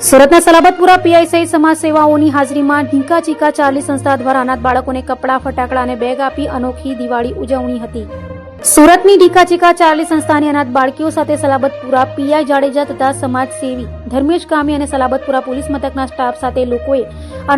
સુરતના સલાબતપુરા પીઆઈ સહિત સમાજ સેવાઓની હાજરીમાં ઢીંકા ચીકા ચાર્લી સંસ્થા દ્વારા અનાથ બાળકોને કપડાં, ફટાકડા અને બેગ આપી અનોખી દિવાળી ઉજવણી હતી. સુરતની ઢીંકા ચીકા ચાર્લી સંસ્થાની અનાથ બાળકીઓ સાથે સલાબતપુરા પીઆઈ જાડેજા તથા સમાજ સેવી ધર્મેશ ગામી અને સલાબતપુરા પોલીસ મથકના સ્ટાફ સાથે લોકોએ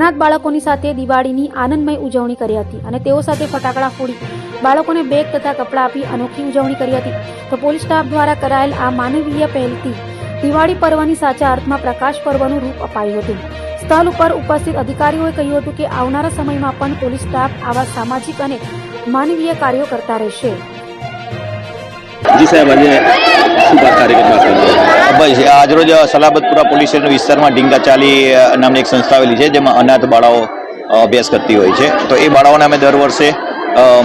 અનાથ બાળકોની સાથે દિવાળીની આનંદમય ઉજવણી કરી હતી અને તેઓ સાથે ફટાકડા ફોડી બાળકોને બેગ તથા કપડાં આપી અનોખી ઉજવણી કરી હતી. તો પોલીસ સ્ટાફ દ્વારા કરાયેલ આ માનવીય પહેલથી દિવાળી પર્વની સાચા અર્થમાં પ્રકાશ પર્વનું રૂપ અપાયું હતું. સ્થળ ઉપર ઉપસ્થિત અધિકારીઓએ કહ્યું હતું કે આવનારા સમયમાં પણ પોલીસ સ્ટાફ આવા સામાજિક અને માનવીય કાર્યો કરતા રહેશે. જી સાહેબ, આજે ભાઈ આજરોજ સલાબતપુરા પોલીસ સ્ટેશન વિસ્તારમાં ઢીંકા ચાલી નામની એક સંસ્થા આવેલી છે, જેમાં અનાથ બાળાઓ અભ્યાસ કરતી હોય છે. તો એ બાળાઓને અમે દર વર્ષે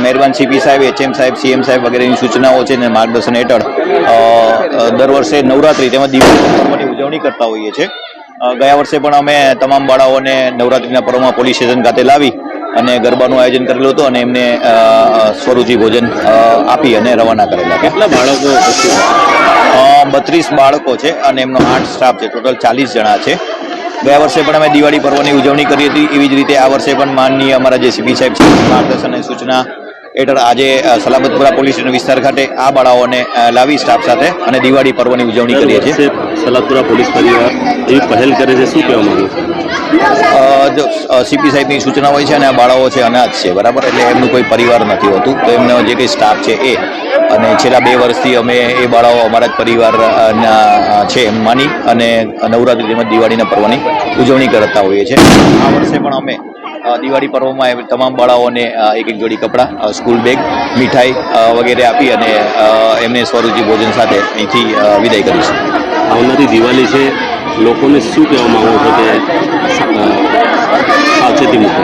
મહેરબાન સીપી સાહેબ, એચએમ સાહેબ, સીએમ સાહેબ વગેરેની સૂચનાઓ છે અને માર્ગદર્શન હેઠળ દર વર્ષે નવરાત્રી તેમજ દિવાળી પર્વની ઉજવણી કરતા હોઈએ છીએ. ગયા વર્ષે પણ અમે તમામ બાળાઓને નવરાત્રીના પર્વમાં પોલીસ સ્ટેશન ખાતે લાવી અને ગરબાનું આયોજન કરેલું હતું અને એમને સ્વરૂચિ ભોજન આપી અને રવાના કરેલા. કેટલા બાળકો? 32 બાળકો છે અને એમનો 8 સ્ટાફ છે. ટોટલ 40 જણા છે. ગયા વર્ષે પણ અમે દિવાળી પર્વની ઉજવણી કરી હતી. એવી જ રીતે આ વર્ષે પણ માનનીય અમારા જે સીપી સાહેબ છે માર્ગદર્શન અને સૂચના હેઠળ આજે સલાબતપુરા પોલીસ સ્ટેશન વિસ્તાર ખાતે આ બાળાઓને લાવી સ્ટાફ સાથે અને દિવાળી પર્વની ઉજવણી કરીએ છીએ. સલાબતપુરા પોલીસ પરિવાર એવી પહેલ કરે છે, શું કહેવા માંગુ? જો સીપી સાહેબની સૂચના હોય છે અને આ બાળાઓ છે અનાથ છે, બરાબર, એટલે એમનું કોઈ પરિવાર નથી હોતું. તો એમનો જે કંઈ સ્ટાફ છે એ અને છેલ્લા 2 વર્ષથી અમે એ બાળાઓ અમારા જ પરિવારના છે એમ માની અને નવરાત્રી તેમજ દિવાળીના પર્વની ઉજવણી કરતા હોઈએ છીએ. આ વર્ષે પણ અમે દિવાળી પર્વમાં તમામ બાળાઓને એક જોડી કપડાં, સ્કૂલ બેગ, મીઠાઈ વગેરે આપી અને એમને સ્વરૂચિ ભોજન સાથે અહીંથી વિદાય કરીશું. આવનારી દિવાળી છે, લોકોને શું કહેવા માંગો છો કે સાવચેતી મૂકે?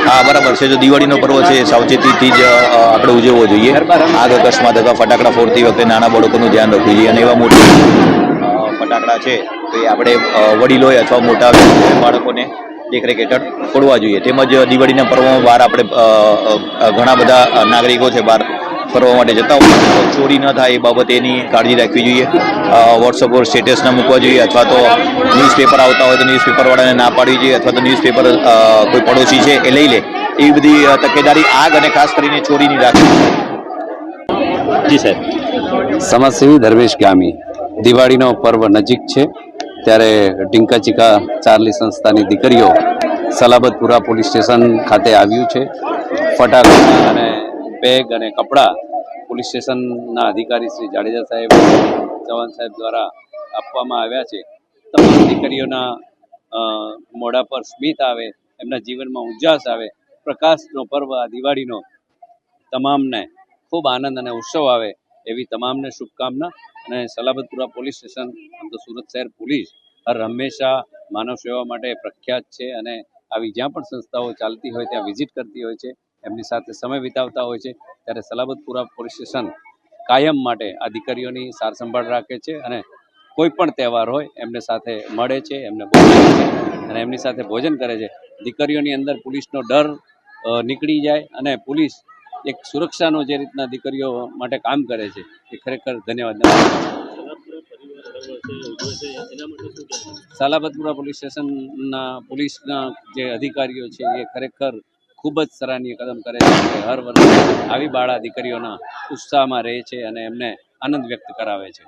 હા, બરાબર છે. જો દિવાળીનો પર્વ છે સાવચેતીથી જ આપણે ઉજવવો જોઈએ. આગ અકસ્માત અથવા ફટાકડા ફોડતી વખતે નાના બાળકોનું ધ્યાન રાખવું જોઈએ અને એવા મોટા ફટાકડા છે તો એ આપણે વડીલોએ અથવા મોટા બાળકોને દેખરેખ હેઠળ ફોડવા જોઈએ. તેમજ દિવાળીના પર્વમાં બહાર આપણે ઘણા બધા નાગરિકો છે બહાર ફરવા માટે જતા હોય તો ચોરી ન થાય એ બાબતે એની કાળજી રાખવી જોઈએ. વોટ્સઅપ પર સ્ટેટસ ન મૂકવા જોઈએ અથવા તો ન્યૂઝપેપર આવતા હોય તો ન્યૂઝપેપરવાળાને ના પાડવી જોઈએ અથવા તો ન્યૂઝપેપર કોઈ પડોશી છે એ લઈ લે, એવી બધી તકેદારી આગ અને ખાસ કરીને ચોરીની રાખવી. જી સાહેબ. સમાજસેવી ધર્મેશ ગામી. દિવાળીનો પર્વ નજીક છે ત્યારે ઢીંકા ચીકા ચાર્લી સંસ્થાની દીકરીઓ સલાબતપુરા પોલીસ સ્ટેશન ખાતે આવ્યું છે. ફટાકડા અને બેગ અને કપડાં પોલીસ સ્ટેશનના અધિકારી શ્રી જાડેજા સાહેબ, ચૌહાણ સાહેબ દ્વારા આપવામાં આવ્યા છે. તમામ દીકરીઓના મોઢા પર સ્મિત આવે, એમના જીવનમાં ઉજાસ આવે, પ્રકાશનો પર્વ આ દિવાળીનો તમામને ખૂબ આનંદ અને ઉત્સવ આવે એવી તમામને શુભકામના. અને સલાબતપુરા પોલીસ સ્ટેશન, આમ તો સુરત શહેર પોલીસ હંમેશા માનવ સેવા માટે પ્રખ્યાત છે અને આવી જ્યાં પણ સંસ્થાઓ ચાલતી હોય ત્યાં વિઝિટ કરતી હોય છે, એમની સાથે સમય વિતાવતા હોય છે. ત્યારે સલાબતપુરા પોલીસ સ્ટેશન કાયમ માટે આ દીકરીઓની સાર સંભાળ રાખે છે અને કોઈ પણ તહેવાર હોય એમને સાથે મળે છે, એમને બોલાવે છે અને એમની સાથે ભોજન કરે છે. દીકરીઓની અંદર પોલીસનો ડર નીકળી જાય અને પોલીસ એક સુરક્ષાનો જે રીતના દીકરીઓ માટે કામ કરે છે એ ખરેખર ધન્યવાદ. સલાબતપુરા પોલીસ સ્ટેશનના પોલીસના જે અધિકારીઓ છે એ ખરેખર ખૂબ જ સરાહનીય કદમ કરે છે કે હર વર્ષે આવી બાળા દીકરીઓના ઉત્સાહમાં રહે છે અને એમને આનંદ વ્યક્ત કરાવે છે.